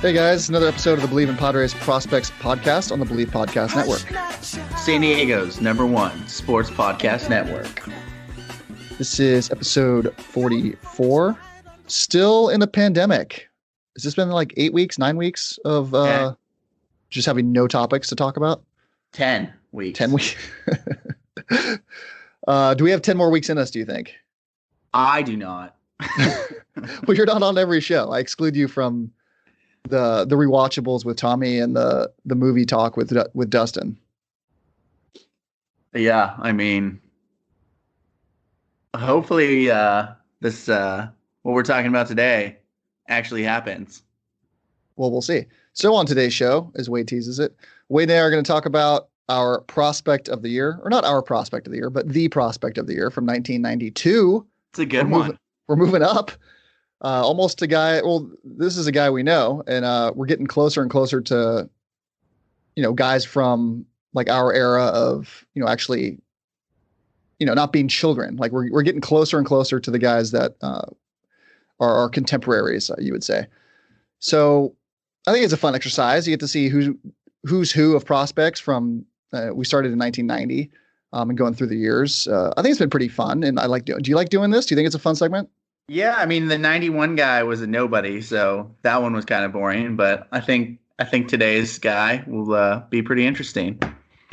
Hey guys, another episode of the Believe in Padres Prospects podcast on the Believe Podcast Network. San Diego's #1 sports podcast network. This is episode 44. Still in a pandemic. Has this been like 8 weeks, 9 weeks of just having no topics to talk about? 10 weeks. 10 weeks. Do we have 10 more weeks in us, do you think? I do not. Well, you're not on every show. I exclude you from the rewatchables with Tommy and the movie talk with Dustin. Yeah, I mean, hopefully this what we're talking about today actually happens. Well, we'll see. So on today's show, as Wade teases it, Wade and I are going to talk about our prospect of the year, or not our prospect of the year, but the prospect of the year from 1992. It's a good one. We're moving up. Almost a guy. Well, this is a guy we know, and we're getting closer and closer to, guys from like our era of, actually, not being children. Like we're getting closer and closer to the guys that are our contemporaries, you would say. So I think it's a fun exercise. You get to see who's who of prospects from. We started in 1990 and going through the years. I think it's been pretty fun, and I like doing. Do you like doing this? Do you think it's a fun segment? Yeah, I mean, the 91 guy was a nobody, so that one was kind of boring. But I think today's guy will be pretty interesting.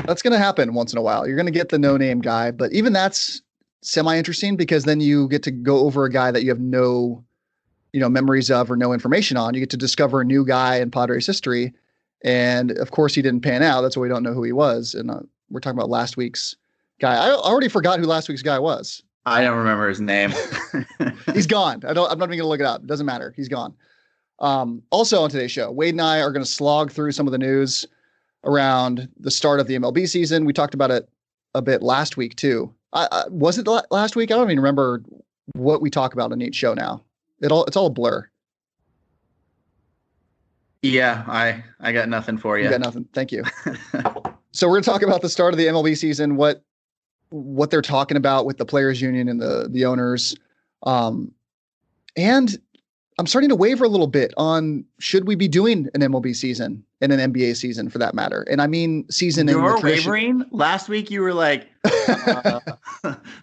That's going to happen once in a while. You're going to get the no-name guy, but even that's semi-interesting because then you get to go over a guy that you have no, memories of or no information on. You get to discover a new guy in Padres history, and of course he didn't pan out. That's why we don't know who he was. And we're talking about last week's guy. I already forgot who last week's guy was. I don't remember his name. He's gone. I'm not even going to look it up. It doesn't matter. He's gone. Also on today's show, Wade and I are going to slog through some of the news around the start of the MLB season. We talked about it a bit last week too. Was it last week? I don't even remember what we talk about in each show now. It's all a blur. Yeah, I got nothing for you. You got nothing. Thank you. So we're going to talk about the start of the MLB season, what they're talking about with the players union and the owners. And I'm starting to waver a little bit on, should we be doing an MLB season and an NBA season for that matter? And I mean, season. You're wavering. Last week you were like,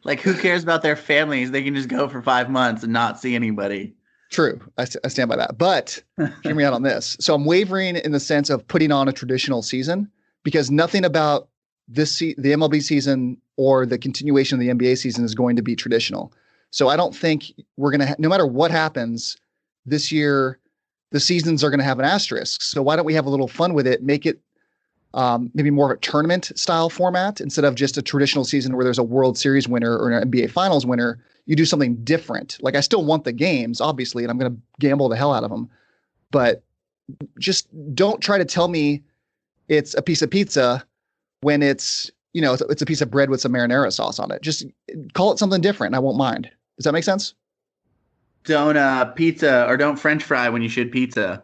like who cares about their families? They can just go for 5 months and not see anybody. True. I stand by that, but hear me out on this. So I'm wavering in the sense of putting on a traditional season because nothing about the MLB season or the continuation of the NBA season is going to be traditional. So I don't think we're going to, no matter what happens this year, the seasons are going to have an asterisk. So why don't we have a little fun with it? Make it maybe more of a tournament style format instead of just a traditional season where there's a World Series winner or an NBA Finals winner. You do something different. Like I still want the games, obviously, and I'm going to gamble the hell out of them. But just don't try to tell me it's a piece of pizza when it's, it's a piece of bread with some marinara sauce on it. Just call it something different. I won't mind. Does that make sense? Don't don't French fry when you should pizza.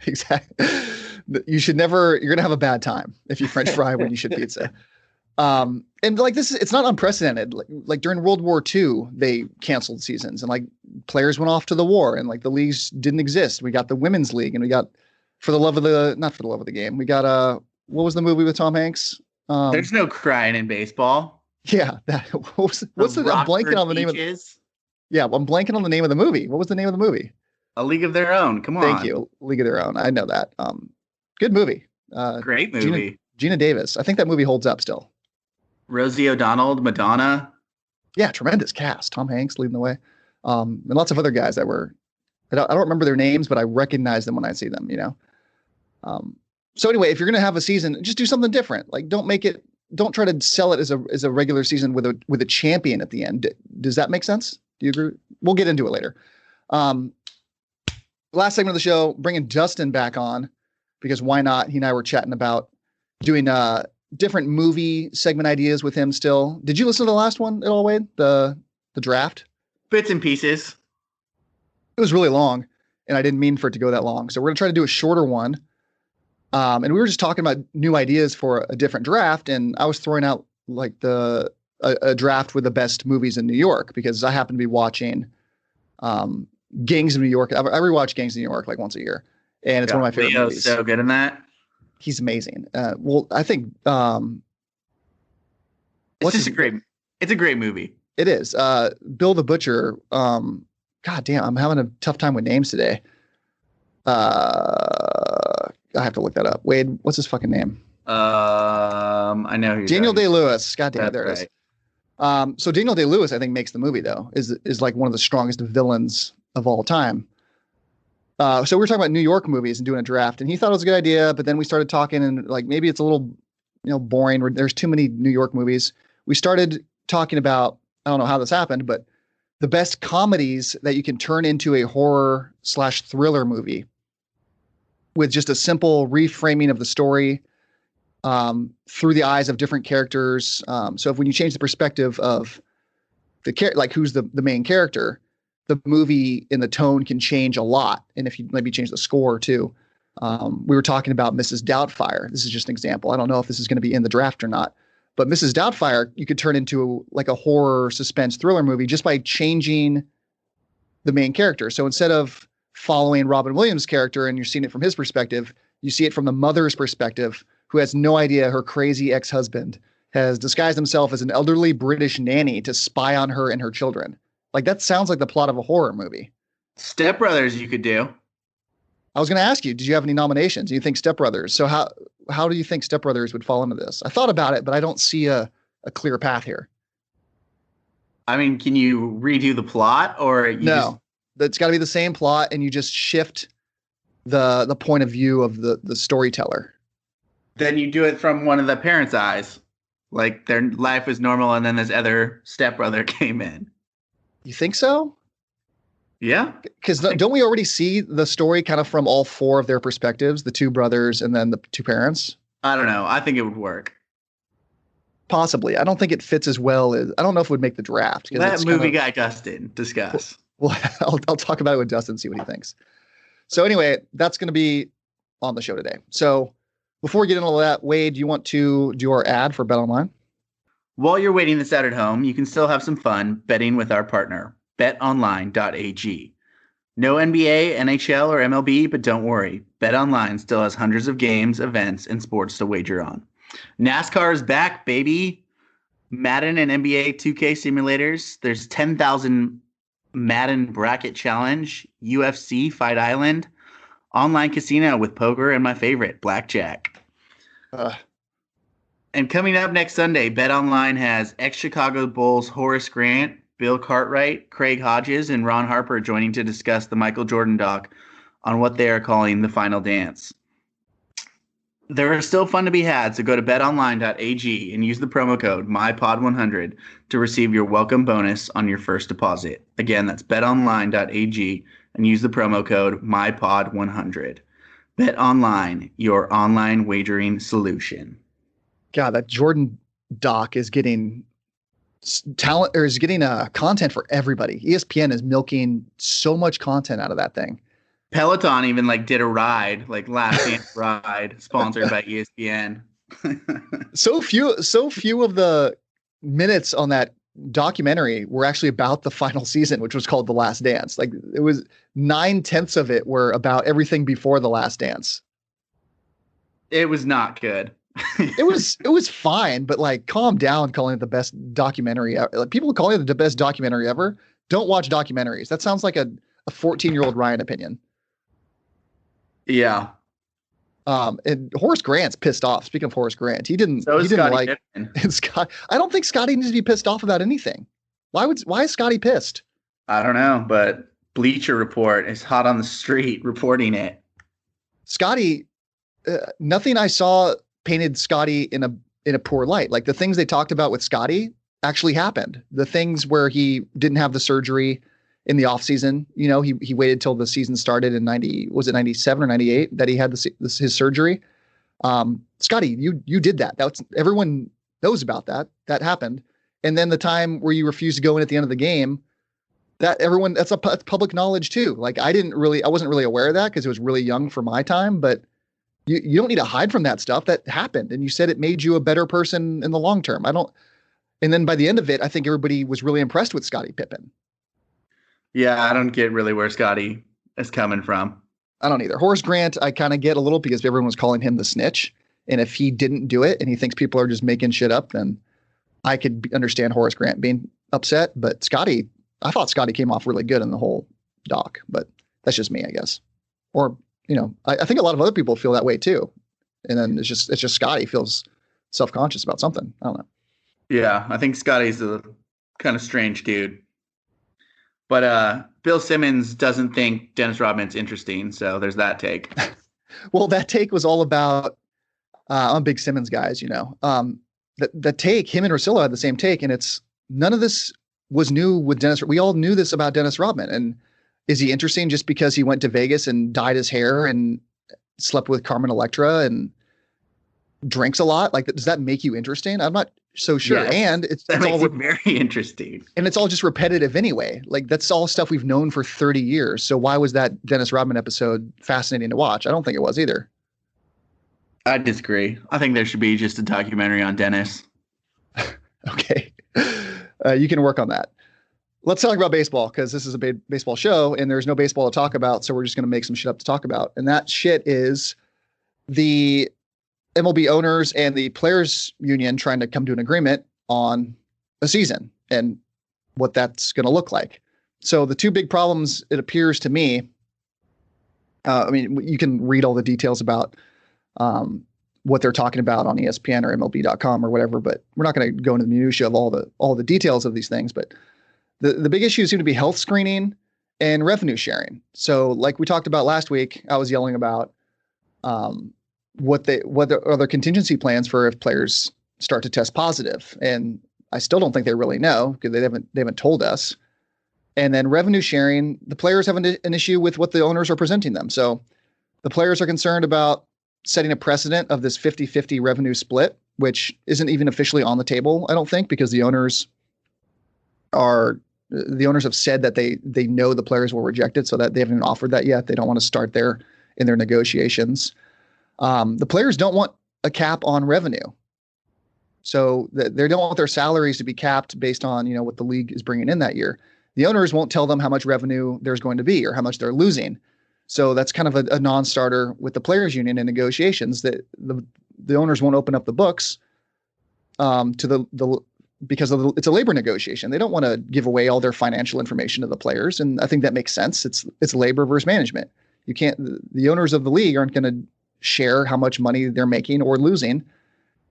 Exactly. You should never, you're going to have a bad time if you French fry when you should pizza. And like it's not unprecedented. Like during World War II, they canceled seasons and like players went off to the war and like the leagues didn't exist. We got the women's league and we got not for the love of the game. We got, what was the movie with Tom Hanks? There's no crying in baseball. Yeah. I'm blanking on the name of Yeah, I'm blanking on the name of the movie. What was the name of the movie? A League of Their Own. Come on. Thank you. League of Their Own. I know that. Good movie. Great movie. Gina Davis. I think that movie holds up still. Rosie O'Donnell, Madonna. Yeah, tremendous cast. Tom Hanks leading the way. And lots of other guys that were, I don't remember their names, but I recognize them when I see them, So anyway, if you're going to have a season, just do something different. Like don't try to sell it as a regular season with a champion at the end. Does that make sense? Do you agree? We'll get into it later. Last segment of the show, bringing Dustin back on because why not? He and I were chatting about doing different movie segment ideas with him still. Did you listen to the last one at all, Wade? The draft? Bits and pieces. It was really long, and I didn't mean for it to go that long. So we're going to try to do a shorter one. And we were just talking about new ideas for a different draft, and I was throwing out like a draft with the best movies in New York because I happen to be watching Gangs of New York. I rewatch Gangs of New York like once a year. and it's one of my favorite Leo's movies. so good in that. He's amazing. Well, I think it's a great movie. It is. Bill the Butcher. God damn, I'm having a tough time with names today. I have to look that up. Wade, what's his fucking name? I know who Daniel Day-Lewis. God damn it, there right. it is. So Daniel Day-Lewis, I think, makes the movie though. Is like one of the strongest villains of all time. So we were talking about New York movies and doing a draft, and he thought it was a good idea, but then we started talking, and like maybe it's a little, boring. There's too many New York movies. We started talking about, I don't know how this happened, but the best comedies that you can turn into a horror/thriller movie with just a simple reframing of the story through the eyes of different characters. So when you change the perspective of like who's the main character, the movie and the tone can change a lot. And if you maybe change the score too. We were talking about Mrs. Doubtfire. This is just an example. I don't know if this is going to be in the draft or not, but Mrs. Doubtfire, you could turn into like a horror suspense thriller movie just by changing the main character. So instead of following Robin Williams' character and you're seeing it from his perspective, you see it from the mother's perspective, who has no idea her crazy ex-husband has disguised himself as an elderly British nanny to spy on her and her children. Like that sounds like the plot of a horror movie. Step Brothers you could do. I was going to ask you, did you have any nominations? Do you think Step Brothers? So how do you think Step Brothers would fall into this? I thought about it, but I don't see a clear path here. I mean, can you redo the plot or no? It's got to be the same plot, and you just shift the point of view of the storyteller. Then you do it from one of the parents' eyes, like their life was normal, and then this other stepbrother came in. You think so? Yeah. Because don't we already see the story kind of from all four of their perspectives, the two brothers and then the two parents? I don't know. I think it would work. Possibly. I don't think it fits as well as, I don't know if it would make the draft. Let movie guy Dustin discuss. Well, I'll talk about it with Dustin, see what he thinks. So anyway, that's going to be on the show today. So before we get into all that, Wade, do you want to do our ad for BetOnline? While you're waiting this out at home, you can still have some fun betting with our partner, BetOnline.ag. No NBA, NHL, or MLB, but don't worry. BetOnline still has hundreds of games, events, and sports to wager on. NASCAR is back, baby. Madden and NBA 2K simulators. There's 10,000 Madden Bracket Challenge, UFC Fight Island, online casino with poker, and my favorite, blackjack. And coming up next Sunday, BetOnline has ex-Chicago Bulls Horace Grant, Bill Cartwright, Craig Hodges, and Ron Harper joining to discuss the Michael Jordan doc on what they are calling the final dance. There are still fun to be had, so go to betonline.ag and use the promo code MyPod100 to receive your welcome bonus on your first deposit. Again, that's betonline.ag and use the promo code MyPod100. BetOnline, your online wagering solution. God, that Jordan doc is getting talent, or is getting content for everybody. ESPN is milking so much content out of that thing. Peloton even did a ride, Last Dance ride, sponsored by ESPN. So few of the minutes on that documentary were actually about the final season, which was called The Last Dance. It was 9/10 of it were about everything before The Last Dance. It was not good. It was fine, but calm down calling it the best documentary ever. People calling it the best documentary ever don't watch documentaries. That sounds like a 14-year-old Ryan opinion. Yeah. And Horace Grant's pissed off. Speaking of Horace Grant, he didn't like Scott. I don't think Scotty needs to be pissed off about anything. Why is Scotty pissed? I don't know, but Bleacher Report is hot on the street reporting it. Scotty, nothing I saw painted Scotty in a poor light. The things they talked about with Scotty actually happened. The things where he didn't have the surgery in the off season, he waited till the season started in 97 or 98 that he had his surgery. Scotty, you did that. Everyone knows about that. That happened. And then the time where you refused to go in at the end of the game, that's public knowledge too. I wasn't really aware of that because it was really young for my time, but you don't need to hide from that stuff that happened. And you said it made you a better person in the long term. And then by the end of it, I think everybody was really impressed with Scottie Pippen. Yeah, I don't get really where Scotty is coming from. I don't either. Horace Grant, I kind of get a little because everyone was calling him the snitch. And if he didn't do it and he thinks people are just making shit up, then I could understand Horace Grant being upset. But Scotty, I thought Scotty came off really good in the whole doc, but that's just me, I guess. Or, I think a lot of other people feel that way too. And then it's just Scotty feels self-conscious about something. I don't know. Yeah, I think Scotty's a kind of strange dude. But Bill Simmons doesn't think Dennis Rodman's interesting, so there's that take. Well, that take was all about I'm a big Simmons guy, as you know. The take, him and Russillo had the same take, and it's none of this was new with Dennis. We all knew this about Dennis Rodman. And is he interesting just because he went to Vegas and dyed his hair and slept with Carmen Electra and drinks a lot? Like, does that make you interesting? I'm not so sure. Yes, and it's all very interesting. And it's all just repetitive anyway. Like, that's all stuff we've known for 30 years. So why was that Dennis Rodman episode fascinating to watch? I don't think it was either. I disagree. I think there should be just a documentary on Dennis. Okay. You can work on that. Let's talk about baseball, because this is a baseball show and there's no baseball to talk about. So we're just going to make some shit up to talk about. And that shit is the MLB owners and the players union trying to come to an agreement on a season and what that's going to look like. So the two big problems, it appears to me, you can read all the details about what they're talking about on ESPN or MLB.com or whatever, but we're not going to go into the minutia of all the details of these things. But the big issues seem to be health screening and revenue sharing. So like we talked about last week, I was yelling about what are their contingency plans for if players start to test positive. And I still don't think they really know, because they haven't told us. And then revenue sharing, the players have an issue with what the owners are presenting them. So the players are concerned about setting a precedent of this 50-50 revenue split, which isn't even officially on the table, I don't think, because the owners have said that they know the players will reject it, so that they haven't even offered that yet. They don't want to start there in their negotiations. The players don't want a cap on revenue. So they don't want their salaries to be capped based on, what the league is bringing in that year. The owners won't tell them how much revenue there's going to be or how much they're losing. So that's kind of a non-starter with the players union in negotiations, that the owners won't open up the books because it's a labor negotiation. They don't want to give away all their financial information to the players. And I think that makes sense. It's labor versus management. The owners of the league aren't going to share how much money they're making or losing.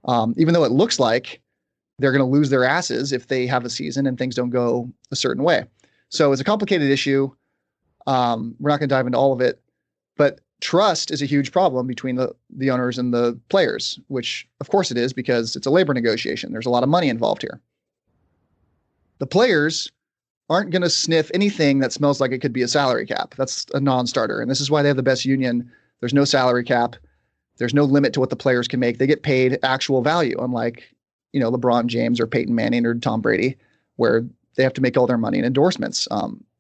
Even though it looks like they're going to lose their asses if they have a season and things don't go a certain way. So it's a complicated issue. We're not going to dive into all of it, but trust is a huge problem between the owners and the players, which of course it is, because it's a labor negotiation. There's a lot of money involved here. The players aren't going to sniff anything that smells like it could be a salary cap. That's a non-starter. And this is why they have the best union. There's no salary cap. There's no limit to what the players can make. They get paid actual value, unlike, LeBron James or Peyton Manning or Tom Brady, where they have to make all their money in endorsements.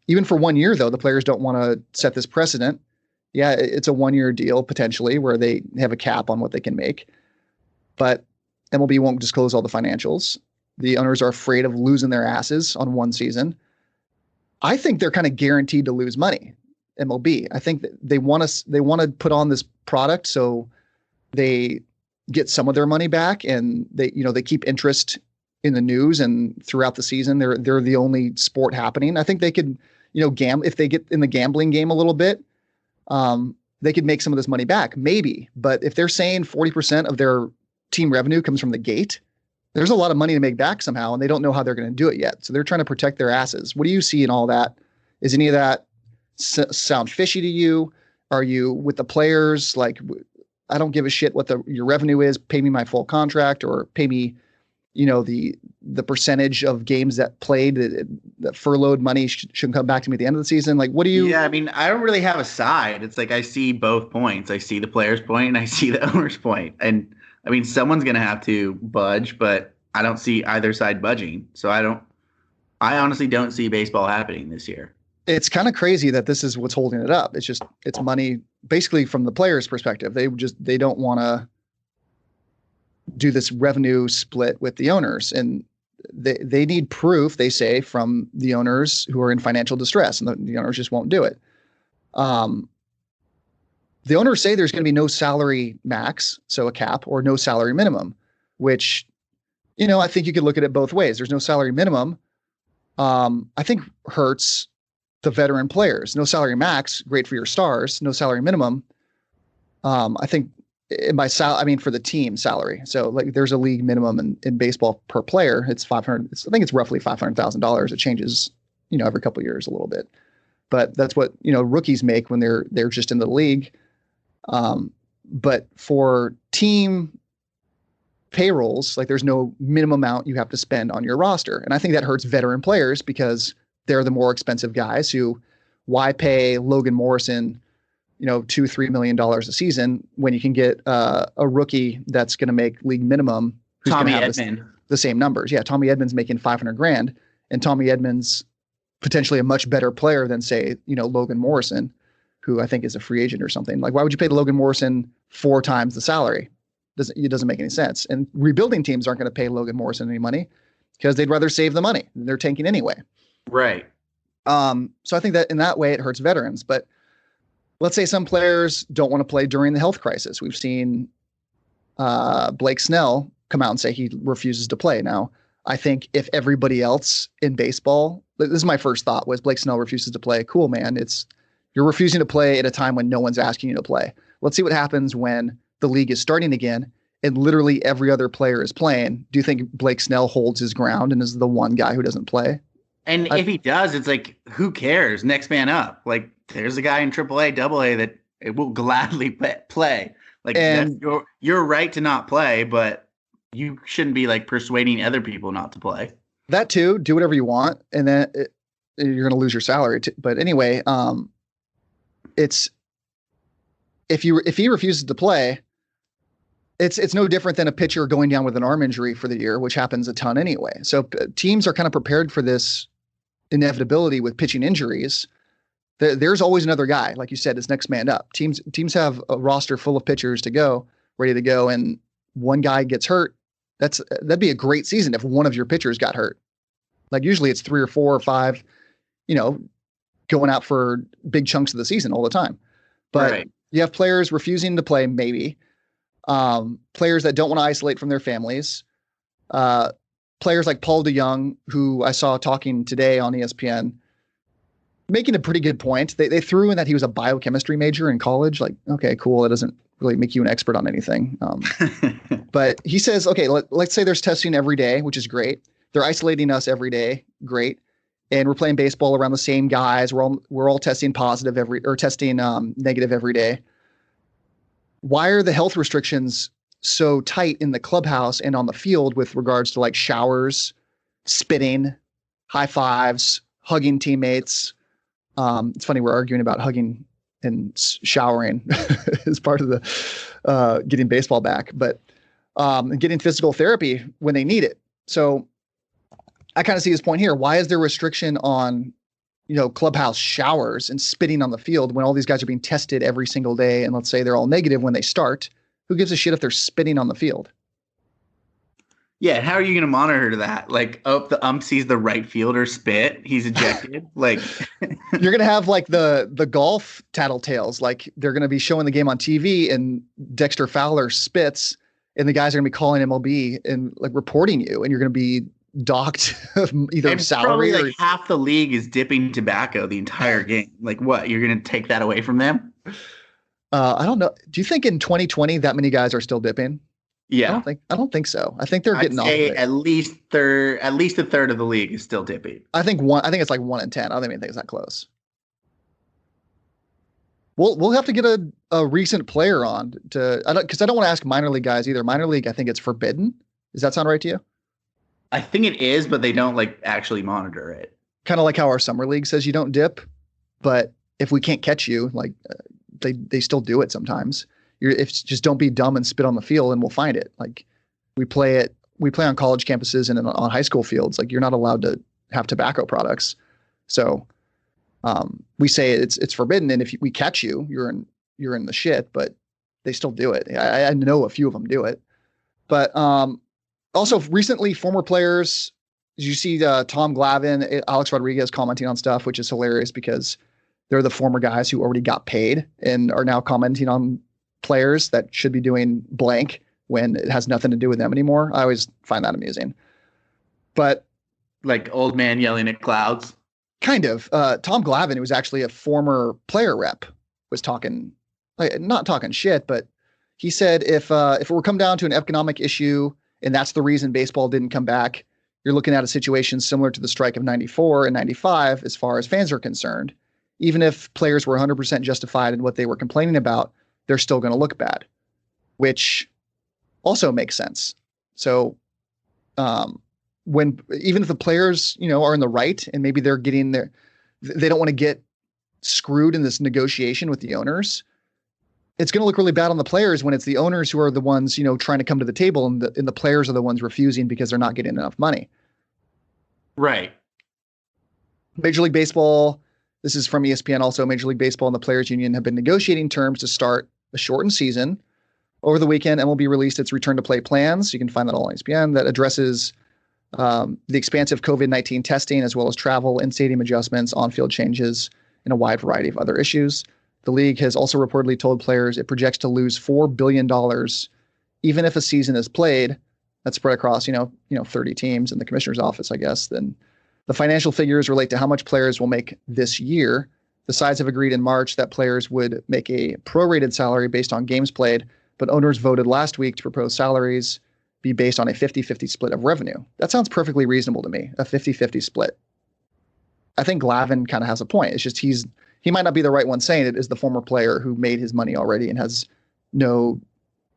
Even for 1 year, though, the players don't want to set this precedent. Yeah, it's a 1-year deal potentially where they have a cap on what they can make, but MLB won't disclose all the financials. The owners are afraid of losing their asses on one season. I think they're kind of guaranteed to lose money. MLB. I think that they want to put on this product so they get some of their money back, and they keep interest in the news, and throughout the season they're the only sport happening. I think they could, gamble if they get in the gambling game a little bit. They could make some of this money back, maybe. But if they're saying 40% of their team revenue comes from the gate, there's a lot of money to make back somehow, and they don't know how they're going to do it yet. So they're trying to protect their asses. What do you see in all that? Is any of that sound fishy to you? Are you with the players? Like, I don't give a shit what your revenue is. Pay me my full contract, or pay me, the percentage of games that played, that furloughed money should come back to me at the end of the season. Like, what do you? Yeah, I don't really have a side. It's like I see both points. I see the players' point and I see the owner's point. And someone's going to have to budge, but I don't see either side budging. So I honestly don't see baseball happening this year. It's kind of crazy that this is what's holding it up. It's money, basically, from the players' perspective. They don't want to do this revenue split with the owners, and they need proof, they say, from the owners who are in financial distress, and the owners just won't do it. the owners say there's going to be no salary max, so a cap, or no salary minimum, which, I think you could look at it both ways. There's no salary minimum. I think hurts the veteran players. No salary max, great for your stars. No salary minimum. I think for the team salary. So like there's a league minimum in baseball per player. It's 500. I think it's roughly $500,000. It changes, every couple of years a little bit, but that's what, rookies make when they're just in the league. But for team payrolls, like there's no minimum amount you have to spend on your roster. And I think that hurts veteran players because they're the more expensive guys who, why pay Logan Morrison, $2-3 million a season when you can get a rookie that's going to make league minimum. Who's Tommy have Edman. The same numbers. Yeah. Tommy Edman's making $500,000, and Tommy Edman's potentially a much better player than, say, Logan Morrison, who I think is a free agent or something. Like, why would you pay Logan Morrison 4 times the salary? It doesn't make any sense. And rebuilding teams aren't going to pay Logan Morrison any money because they'd rather save the money. They're tanking anyway. Right. So I think that in that way it hurts veterans. But let's say some players don't want to play during the health crisis. We've seen Blake Snell come out and say he refuses to play. Now, I think if everybody else in baseball, this is my first thought, was Blake Snell refuses to play. Cool, man. You're refusing to play at a time when no one's asking you to play. Let's see what happens when the league is starting again and literally every other player is playing. Do you think Blake Snell holds his ground and is the one guy who doesn't play? And if he does, it's like, who cares? Next man up. Like, there's a guy in AAA, AA that it will gladly play. Like, that's your right to not play, but you shouldn't be like persuading other people not to play. That too, do whatever you want, and then you're going to lose your salary. But anyway, it's if he refuses to play, it's no different than a pitcher going down with an arm injury for the year, which happens a ton anyway. So teams are kind of prepared for this inevitability with pitching injuries. There's always another guy, like you said, is next man up. Teams have a roster full of pitchers ready to go, and one guy gets hurt. That'd be a great season if one of your pitchers got hurt. Like usually it's 3 or 4 or 5, going out for big chunks of the season all the time. But right. You have players refusing to play, maybe. Players that don't want to isolate from their families. Players like Paul DeYoung, who I saw talking today on ESPN, making a pretty good point. They threw in that he was a biochemistry major in college. Like, okay, cool. It doesn't really make you an expert on anything. But he says, okay, let's say there's testing every day, which is great. They're isolating us every day. Great. And we're playing baseball around the same guys. We're all testing positive testing negative every day. Why are the health restrictions so tight in the clubhouse and on the field with regards to like showers, spitting, high fives, hugging teammates? It's funny, we're arguing about hugging and showering as part of the getting baseball back, but getting physical therapy when they need it. So I kind of see his point here. Why is there restriction on, clubhouse showers and spitting on the field when all these guys are being tested every single day? And let's say they're all negative when they start. Who gives a shit if they're spitting on the field? Yeah, how are you going to monitor that? Like, the ump sees the right fielder spit, he's ejected. Like, you're going to have like the golf tattletales. Like, they're going to be showing the game on TV, and Dexter Fowler spits, and the guys are going to be calling MLB and like reporting you, and you're going to be docked either and salary probably like half the league is dipping tobacco the entire game. Like, what? You're going to take that away from them? I don't know. Do you think in 2020 that many guys are still dipping? Yeah, I don't think so. I think they're getting off. At least a third of the league is still dipping. I think it's like 1 in 10. I don't even think it's that close. We'll have to get a recent player on because I don't want to ask minor league guys either. Minor league, I think it's forbidden. Does that sound right to you? I think it is, but they don't like actually monitor it. Kind of like how our summer league says you don't dip, but if we can't catch you, like they still do it sometimes. Just don't be dumb and spit on the field, and we'll find it. Like we play on college campuses and on high school fields. Like you're not allowed to have tobacco products, so we say it's forbidden. And if we catch you, you're in the shit. But they still do it. I know a few of them do it, but also recently former players. You see Tom Glavine, Alex Rodriguez commenting on stuff, which is hilarious because they're the former guys who already got paid and are now commenting on players that should be doing blank when it has nothing to do with them anymore. I always find that amusing. But like old man yelling at clouds. Kind of. Tom Glavine, who was actually a former player rep, was talking, like, not talking shit, but he said if it were come down to an economic issue and that's the reason baseball didn't come back, you're looking at a situation similar to the strike of 94 and 95 as far as fans are concerned. Even if players were 100% justified in what they were complaining about, they're still going to look bad, which also makes sense. So even if the players, are in the right and maybe they're getting there, they don't want to get screwed in this negotiation with the owners. It's going to look really bad on the players when it's the owners who are the ones, trying to come to the table and the players are the ones refusing because they're not getting enough money. Right. Major League Baseball, this is from ESPN also, Major League Baseball and the Players Union have been negotiating terms to start a shortened season. Over the weekend, MLB released its return to play plans. You can find that all on ESPN that addresses the expansive COVID-19 testing, as well as travel and stadium adjustments, on-field changes, and a wide variety of other issues. The league has also reportedly told players it projects to lose $4 billion even if a season is played. That's spread across, 30 teams in the commissioner's office, I guess. Then the financial figures relate to how much players will make this year. The sides have agreed in March that players would make a prorated salary based on games played, but owners voted last week to propose salaries be based on a 50-50 split of revenue. That sounds perfectly reasonable to me, a 50-50 split. I think Glavine kind of has a point. It's just he might not be the right one saying it, as the former player who made his money already and has no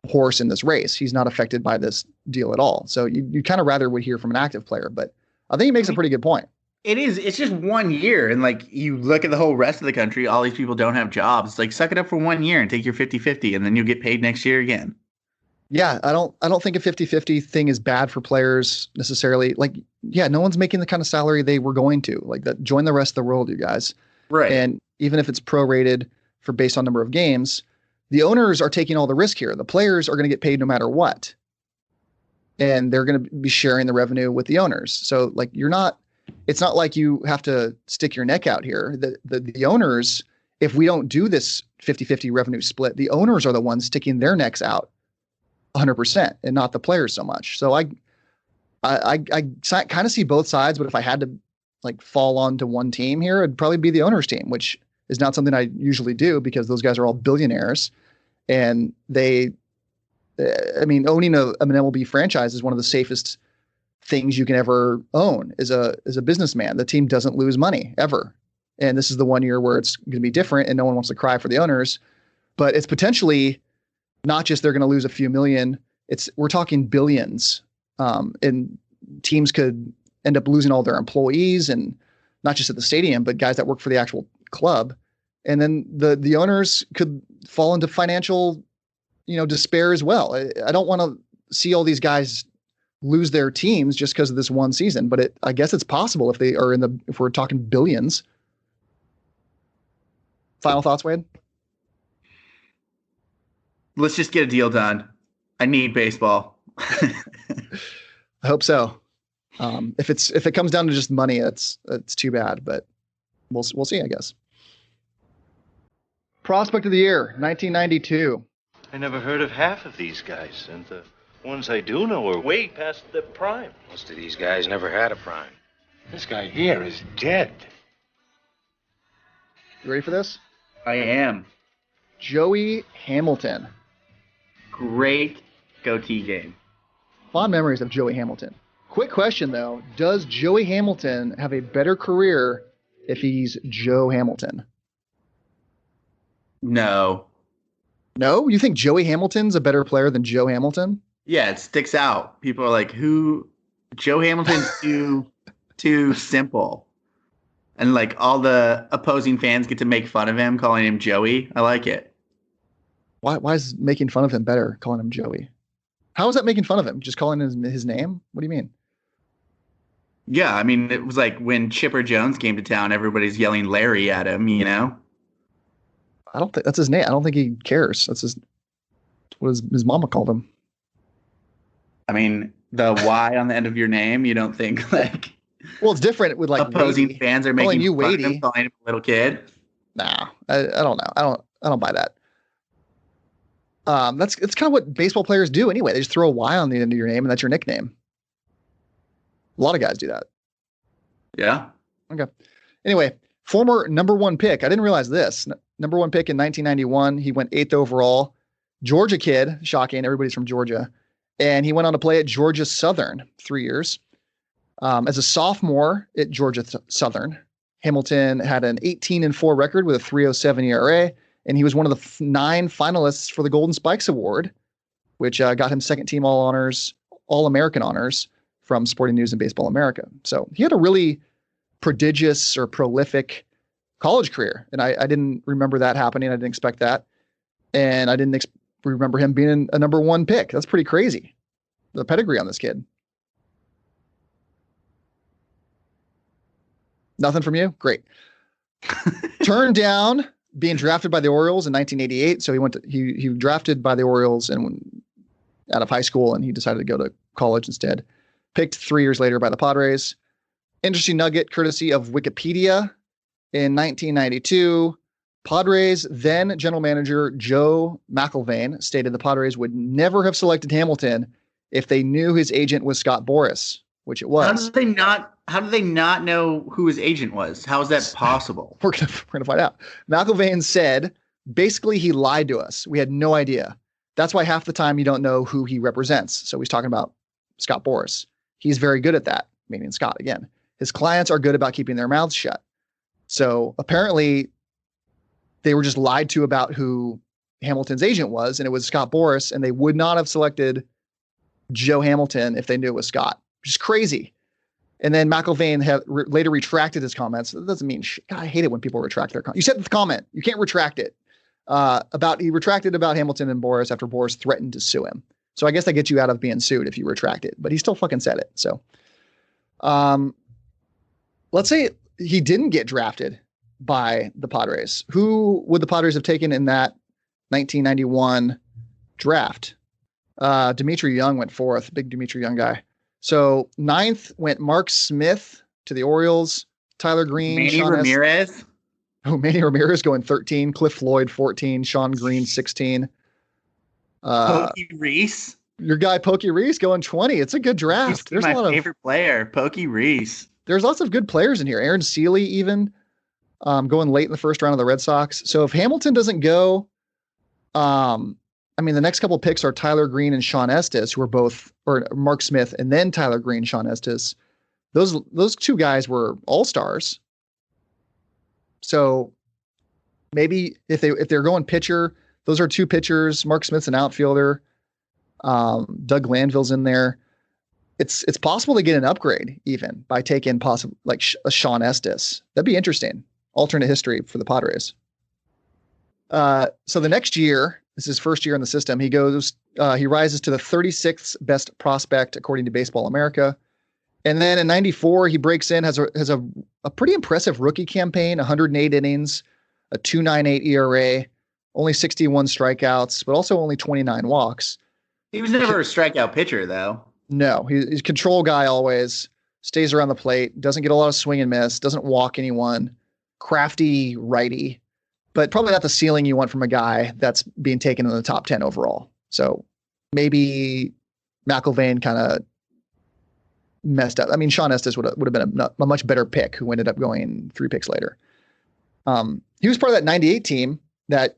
horse in this race. He's not affected by this deal at all. So you kind of rather would hear from an active player, but I think he makes a pretty good point. It is. It's just 1 year. And like you look at the whole rest of the country, all these people don't have jobs. It's like suck it up for 1 year and take your 50-50 and then you'll get paid next year again. Yeah, I don't think a 50-50 thing is bad for players necessarily. Like, yeah, no one's making the kind of salary they were going to. Like that, join the rest of the world, you guys. Right. And even if it's prorated for based on number of games, the owners are taking all the risk here. The players are going to get paid no matter what. And they're going to be sharing the revenue with the owners. So like it's not like you have to stick your neck out here. The owners, if we don't do this 50-50 revenue split, the owners are the ones sticking their necks out 100% and not the players so much. So I kind of see both sides, but if I had to like fall onto one team here, it'd probably be the owners team, which is not something I usually do because those guys are all billionaires and owning an MLB franchise is one of the safest things you can ever own as a businessman. The team doesn't lose money ever. And this is the 1 year where it's going to be different and no one wants to cry for the owners, but it's potentially not just they're going to lose a few million. We're talking billions. And teams could end up losing all their employees and not just at the stadium, but guys that work for the actual club. And then the owners could fall into financial, despair as well. I don't want to see all these guys lose their teams just because of this one season, but I guess it's possible if we're talking billions. Final thoughts, Wade? Let's just get a deal done. I need baseball. I hope so. If it comes down to just money, it's too bad, but we'll see, I guess. Prospect of the year, 1992. I never heard of half of these guys, and the ones I do know are way past their prime. Most of these guys never had a prime. This guy here is dead. You ready for this? I am. Joey Hamilton. Great goatee game. Fond memories of Joey Hamilton. Quick question, though. Does Joey Hamilton have a better career if he's Joe Hamilton? No. No? You think Joey Hamilton's a better player than Joe Hamilton? Yeah, it sticks out. People are like, who? Joe Hamilton's too simple. And like all the opposing fans get to make fun of him, calling him Joey. I like it. Why is making fun of him better, calling him Joey? How is that making fun of him? Just calling his name? What do you mean? Yeah, I mean, it was like when Chipper Jones came to town, everybody's yelling Larry at him, I don't think that's his name. I don't think he cares. That's what his mama called him. I mean, the Y on the end of your name, you don't think like... Well, it's different with like opposing Wadey. fans are making you fun Wadey. of him, calling him a little kid. Nah, I don't know. I don't buy that. It's kind of what baseball players do anyway. They just throw a Y on the end of your name, and that's your nickname. A lot of guys do that. Yeah. Okay. Anyway, former number one pick. I didn't realize this. Number one pick in 1991. He went 8th overall. Georgia kid. Shocking. Everybody's from Georgia. And he went on to play at Georgia Southern 3 years. As a sophomore at Georgia Southern, Hamilton had an 18-4 record with a 3.07 ERA, and he was one of the 9 finalists for the Golden Spikes Award, which got him second team All-American honors from Sporting News and Baseball America. So he had a really prodigious or prolific college career, and I didn't remember that happening. I didn't expect that, and I didn't remember him being a number one pick. That's pretty crazy. The pedigree on this kid. Nothing from you? Great. Turned down being drafted by the Orioles in 1988. So he drafted by the Orioles and out of high school, and he decided to go to college instead. Picked 3 years later by the Padres. Interesting nugget courtesy of Wikipedia. In 1992, Padres then general manager Joe McIlvaine stated the Padres would never have selected Hamilton if they knew his agent was Scott Boras, which it was. How do they not know who his agent was? How is that possible? We're gonna find out. McIlvaine said, basically, he lied to us. We had no idea. That's why half the time you don't know who he represents. So he's talking about Scott Boras. He's very good at that, meaning Scott again. His clients are good about keeping their mouths shut. So apparently they were just lied to about who Hamilton's agent was, and it was Scott Boras, and they would not have selected Joe Hamilton if they knew it was Scott, which is crazy. And then McIlvaine later retracted his comments. That doesn't mean shit. God, I hate it when people retract their comments. You said the comment. You can't retract it. He retracted about Hamilton and Boras after Boras threatened to sue him. So I guess that gets you out of being sued if you retract it. But he still fucking said it. So let's say he didn't get drafted by the Padres. Who would the Padres have taken in that 1991 draft? Dimitri Young went 4th. Big Dimitri Young guy. So 9th went Mark Smith to the Orioles. Tyler Green. Manny Ramirez. Manny Ramirez going 13. Cliff Floyd 14. Sean Green 16. Pokey Reese. Your guy Pokey Reese going 20. It's a good draft. He's my favorite player, Pokey Reese. There's lots of good players in here. Aaron Seeley even going late in the first round of the Red Sox. So if Hamilton doesn't go, the next couple of picks are Tyler Green and Sean Estes, who are both, or Mark Smith, and then Tyler Green, Sean Estes. Those two guys were all-stars. So maybe if they're going pitcher, those are 2 pitchers. Mark Smith's an outfielder. Doug Glanville's in there. It's possible to get an upgrade even by taking a Sean Estes. That'd be interesting. Alternate history for the Padres. So the next year, this is his first year in the system. He rises to the 36th best prospect according to Baseball America. And then in 94, he breaks in, has a pretty impressive rookie campaign, 108 innings, a 2.98 ERA, only 61 strikeouts, but also only 29 walks. He was never a strikeout pitcher, though. No, he's a control guy always, stays around the plate, doesn't get a lot of swing and miss, doesn't walk anyone, crafty righty, but probably not the ceiling you want from a guy that's being taken in the top 10 overall. So maybe McIlvaine kind of messed up. I mean, Sean Estes would have been a much better pick who ended up going 3 picks later. He was part of that 98 team that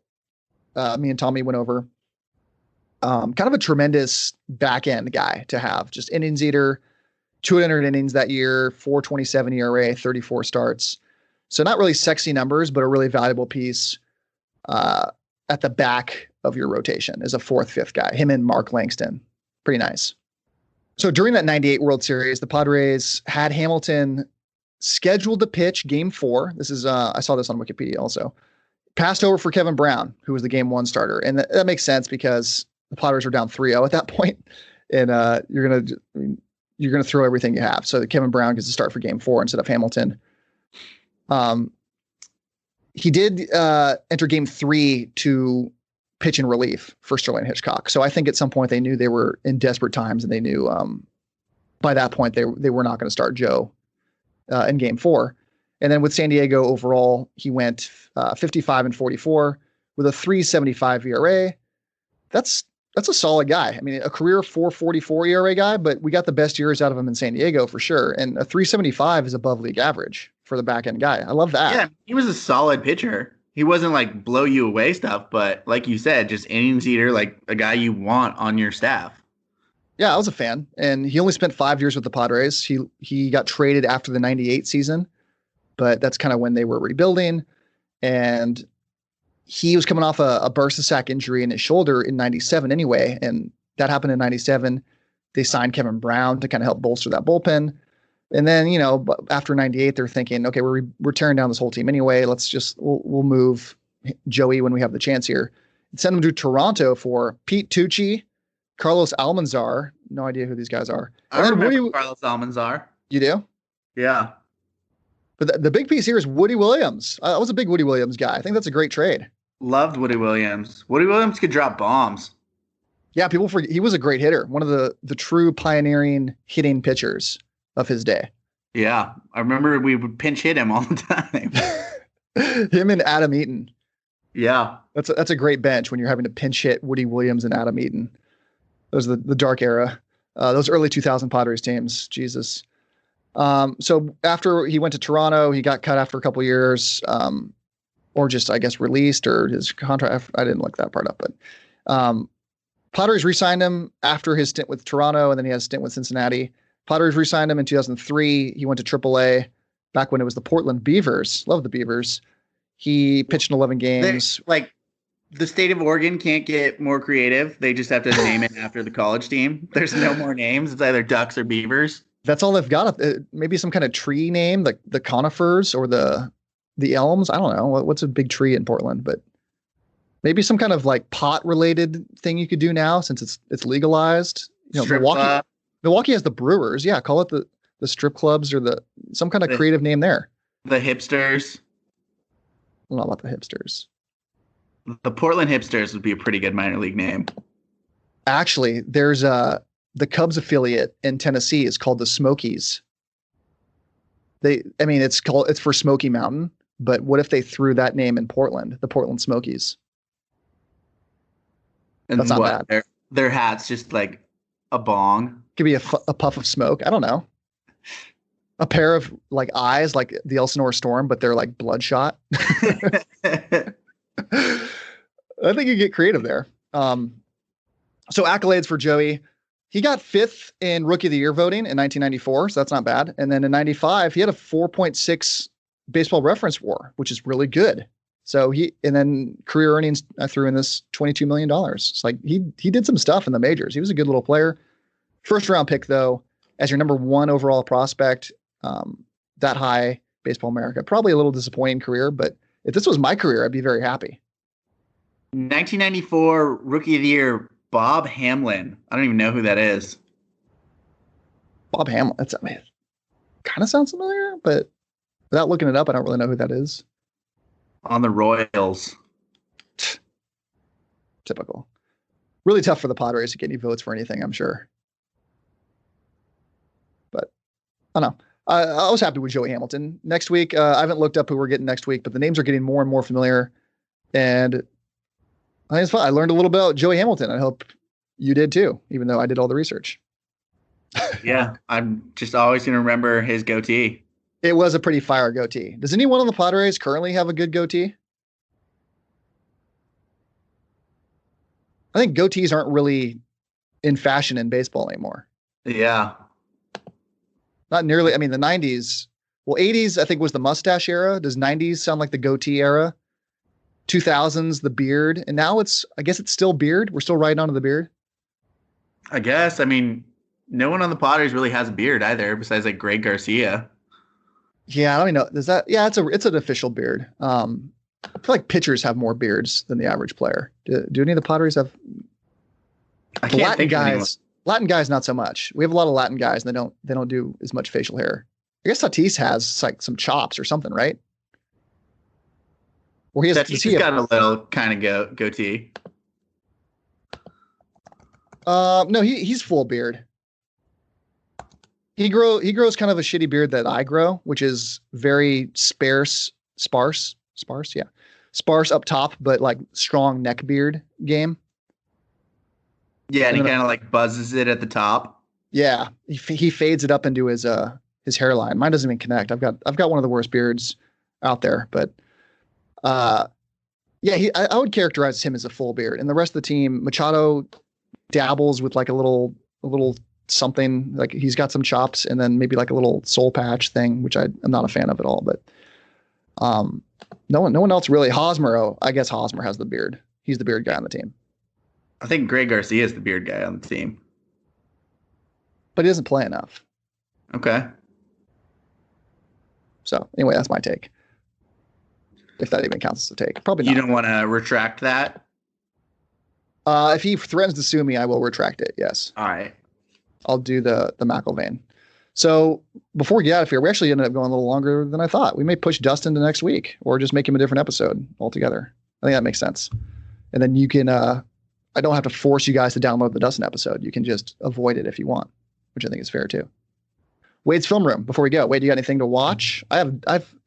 me and Tommy went over. Kind of a tremendous back end guy to have, just innings eater, 200 innings that year, 4.27 ERA, 34 starts. So not really sexy numbers, but a really valuable piece at the back of your rotation as a 4th, 5th guy. Him and Mark Langston. Pretty nice. So during that 98 World Series, the Padres had Hamilton scheduled to pitch Game 4. This is I saw this on Wikipedia also. Passed over for Kevin Brown, who was the Game 1 starter. And that makes sense because the Padres were down 3-0 at that point, and you're gonna throw everything you have. So Kevin Brown gets to start for Game 4 instead of Hamilton. He did enter Game 3 to pitch in relief for Sterling Hitchcock. So I think at some point they knew they were in desperate times, and they knew by that point they were not going to start Joe in Game 4. And then with San Diego overall, he went 55-44 with a 3.75 ERA. That's a solid guy. I mean, a career 4.44 ERA guy, but we got the best years out of him in San Diego for sure. And a 3.75 is above league average for the back end guy. I love that. Yeah, he was a solid pitcher. He wasn't like blow you away stuff, but like you said, just innings eater, like a guy you want on your staff. Yeah, I was a fan, and he only spent 5 years with the Padres. He got traded after the 98 season, but that's kind of when they were rebuilding. And he was coming off a bursa sac injury in his shoulder in 97 anyway. And that happened in 97. They signed Kevin Brown to kind of help bolster that bullpen. And then, after 98, they're thinking, okay, we're tearing down this whole team anyway. We'll move Joey when we have the chance here. And send him to Toronto for Pete Tucci, Carlos Almanzar. No idea who these guys are. I remember Carlos Almanzar. You do? Yeah. But the big piece here is Woody Williams. I was a big Woody Williams guy. I think that's a great trade. Loved Woody Williams. Woody Williams could drop bombs. Yeah, people forget he was a great hitter. One of the true pioneering hitting pitchers of his day. Yeah, I remember we would pinch hit him all the time. Him and Adam Eaton. Yeah, that's a great bench when you're having to pinch hit Woody Williams and Adam Eaton. Those are the dark era. Those early 2000 Padres teams. Jesus. So after he went to Toronto, he got cut after a couple years. Or just, I guess, released, or his contract. I didn't look that part up, but Padres re-signed him after his stint with Toronto, and then he had a stint with Cincinnati. Padres re-signed him in 2003. He went to AAA back when it was the Portland Beavers. Love the Beavers. He pitched in 11 games. The state of Oregon can't get more creative. They just have to name it after the college team. There's no more names. It's either Ducks or Beavers. That's all they've got. Maybe some kind of tree name, like the conifers or the elms. I don't know what's a big tree in Portland, but maybe some kind of like pot related thing you could do now since it's legalized. Milwaukee has the Brewers. Yeah. Call it the strip clubs or some kind of creative name there. The hipsters. I don't know about the hipsters. The Portland Hipsters would be a pretty good minor league name. Actually, there's the Cubs affiliate in Tennessee is called the Smokies. It's for Smoky Mountain. But what if they threw that name in Portland, the Portland Smokies? And that's not bad. Their hat's just like a bong. Could be a puff of smoke. I don't know. A pair of like eyes, like the Elsinore Storm, but they're like bloodshot. I think you get creative there. So accolades for Joey. He got 5th in Rookie of the Year voting in 1994, so that's not bad. And then in 95, he had a 4.6 Baseball Reference WAR, which is really good. So and then career earnings, I threw in this $22 million. It's like he did some stuff in the majors. He was a good little player. First round pick though, as your number 1 overall prospect, that high, Baseball America. Probably a little disappointing career, but if this was my career, I'd be very happy. 1994 Rookie of the Year, Bob Hamlin. I don't even know who that is. Bob Hamlin. Kind of sounds familiar, but without looking it up, I don't really know who that is. On the Royals. Typical. Really tough for the Padres to get any votes for anything, I'm sure. But I don't know. I was happy with Joey Hamilton. Next week, I haven't looked up who we're getting next week, but the names are getting more and more familiar. And I think it's fun. I learned a little about Joey Hamilton. I hope you did too, even though I did all the research. Yeah, I'm just always going to remember his goatee. It was a pretty fire goatee. Does anyone on the Padres currently have a good goatee? I think goatees aren't really in fashion in baseball anymore. Yeah. Not nearly. I mean, the 90s, 80s, I think was the mustache era. Does 90s sound like the goatee era? 2000s, the beard. And now I guess it's still beard. We're still riding onto the beard. I guess. I mean, no one on the Padres really has a beard either, besides like Greg Garcia. Yeah, I don't even know. Does that? Yeah, it's an official beard. I feel like pitchers have more beards than the average player. Do any of the Padres have? I can't Latin think of anyone. Latin guys, not so much. We have a lot of Latin guys, and they don't do as much facial hair. I guess Tatis has like some chops or something, right? Or Tatis got a little kind of goatee. No, he's full beard. He grows kind of a shitty beard that I grow, which is very sparse, yeah, sparse up top, but like strong neck beard game. Yeah, and he kind of like buzzes it at the top. Yeah, he fades it up into his hairline. Mine doesn't even connect. I've got one of the worst beards out there, but yeah, I would characterize him as a full beard, and the rest of the team, Machado dabbles with like a little something, like he's got some chops, and then maybe like a little soul patch thing, which I'm not a fan of at all. But no one else really. Hosmer, I guess Hosmer has the beard. He's the beard guy on the team. I think Greg Garcia is the beard guy on the team, but he doesn't play enough. Okay. So anyway, that's my take. If that even counts as a take, probably not. You don't want to retract that? If he threatens to sue me, I will retract it. Yes. All right. I'll do the McIlvain. So before we get out of here, we actually ended up going a little longer than I thought. We may push Dustin to next week, or just make him a different episode altogether. I think that makes sense. And then you can, I don't have to force you guys to download the Dustin episode. You can just avoid it if you want, which I think is fair too. Wade's Film Room. Before we go, Wade, do you got anything to watch? I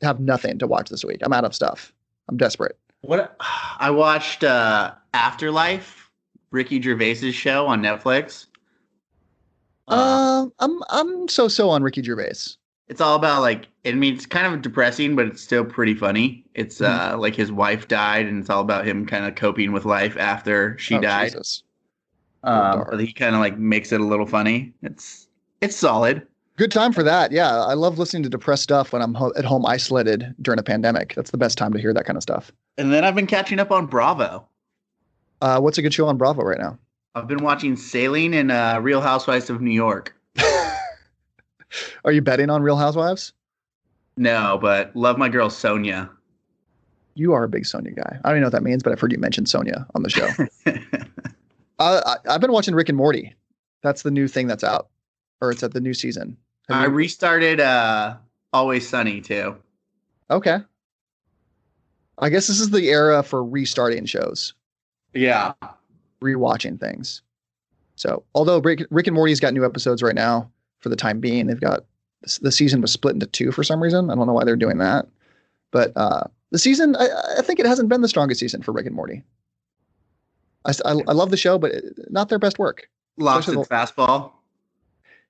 have nothing to watch this week. I'm out of stuff. I'm desperate. What I watched Afterlife, Ricky Gervais's show on Netflix. I'm so on Ricky Gervais. It's all about like, I mean, it's kind of depressing, but it's still pretty funny. It's like his wife died, and it's all about him kind of coping with life after she died. Jesus. But he kind of like makes it a little funny. It's solid. Good time for that. Yeah, I love listening to depressed stuff when I'm at home isolated during a pandemic. That's the best time to hear that kind of stuff. And then I've been catching up on Bravo. What's a good show on Bravo right now? I've been watching Sailing and Real Housewives of New York. Are you betting on Real Housewives? No, but love my girl Sonia. You are a big Sonia guy. I don't even know what that means, but I've heard you mention Sonia on the show. I've been watching Rick and Morty. That's the new thing that's out, or it's at the new season. I restarted Always Sunny too. Okay. I guess this is the era for restarting shows. Yeah. Rewatching things. So, although Rick and Morty's got new episodes right now for the time being, they've got the season was split into two for some reason. I don't know why they're doing that. But the season, I think it hasn't been the strongest season for Rick and Morty. I love the show, but not their best work. Lost in fastball.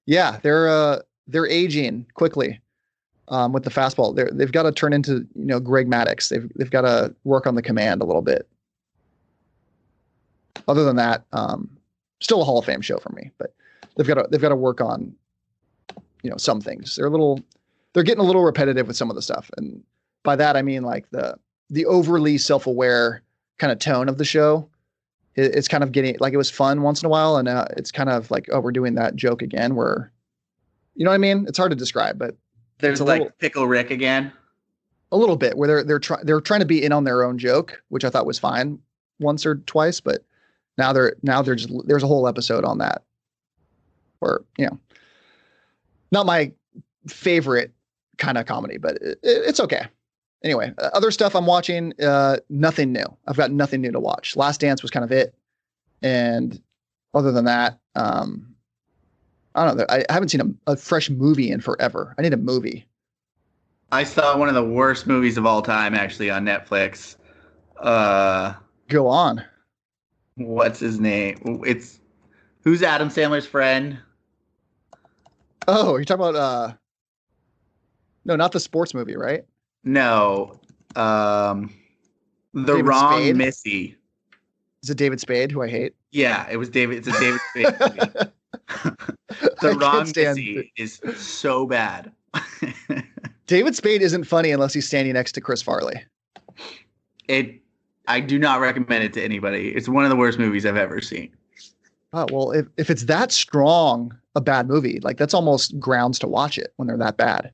Yeah, they're aging quickly with the fastball. They've got to turn into Greg Maddux. They've got to work on the command a little bit. Other than that, still a Hall of Fame show for me. But they've got to work on some things. They're getting a little repetitive with some of the stuff, and by that I mean like the overly self-aware kind of tone of the show. It's kind of getting like, it was fun once in a while, and now it's kind of like, oh, we're doing that joke again. Where, you know what I mean? It's hard to describe, but there's like Pickle Rick again. A little bit where they're trying to be in on their own joke, which I thought was fine once or twice, but now there's a whole episode on that. Or not my favorite kind of comedy, but it's okay. Anyway, other stuff I'm watching, nothing new. I've got nothing new to watch. Last Dance was kind of it. And other than that, I don't know. I haven't seen a fresh movie in forever. I need a movie. I saw one of the worst movies of all time, actually, on Netflix. Go on. What's his name? Who's Adam Sandler's friend? Oh, you're talking about, no, not the sports movie, right? No, The David Wrong Spade? Missy. Is it David Spade, who I hate? Yeah, it was David. It's a David Spade movie. The Wrong Missy is so bad. David Spade isn't funny unless he's standing next to Chris Farley. I do not recommend it to anybody. It's one of the worst movies I've ever seen. Oh, well, if it's that strong a bad movie, like that's almost grounds to watch it when they're that bad.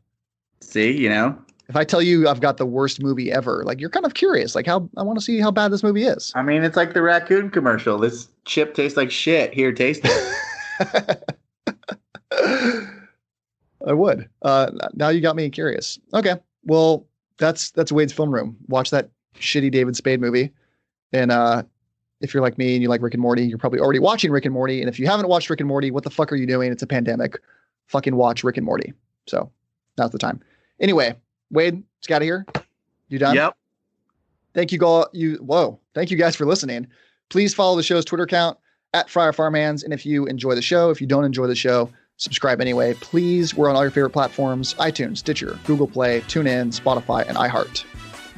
See, if I tell you I've got the worst movie ever, like you're kind of curious, like I want to see how bad this movie is. I mean, it's like the raccoon commercial. This chip tastes like shit. Here, taste it. I would. Now you got me curious. Okay. Well, that's Wade's Film Room. Watch that shitty David Spade movie. And if you're like me and you like Rick and Morty, you're probably already watching Rick and Morty. And if you haven't watched Rick and Morty, what the fuck are you doing? It's a pandemic. fucking watch Rick and Morty. So now's the time. Anyway, Wade, let's get out of here. You done? Yep. Thank you guys for listening. Please follow the show's Twitter account at Friar Farmhands. And if you enjoy the show, if you don't enjoy the show, subscribe anyway. Please, we're on all your favorite platforms: iTunes, Stitcher, Google Play, TuneIn, Spotify, and iHeart.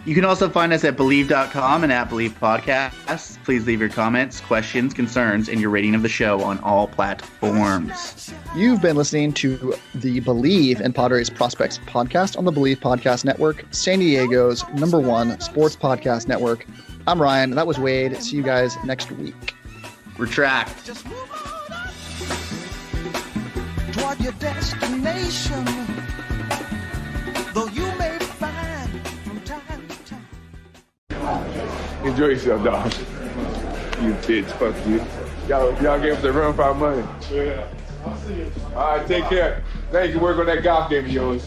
You can also find us at Believe.com and at Believe Podcasts. Please leave your comments, questions, concerns, and your rating of the show on all platforms. You've been listening to the Believe in Padres Prospects podcast on the Believe Podcast Network, San Diego's #1 sports podcast network. I'm Ryan, and that was Wade. See you guys next week. Retract. Toward your destination, though you may find from time to time. Enjoy yourself, dog. You bitch, fuck you. Y'all gave us the run for our money. Yeah. All right, take care. Thank you. Work on that golf game of yours.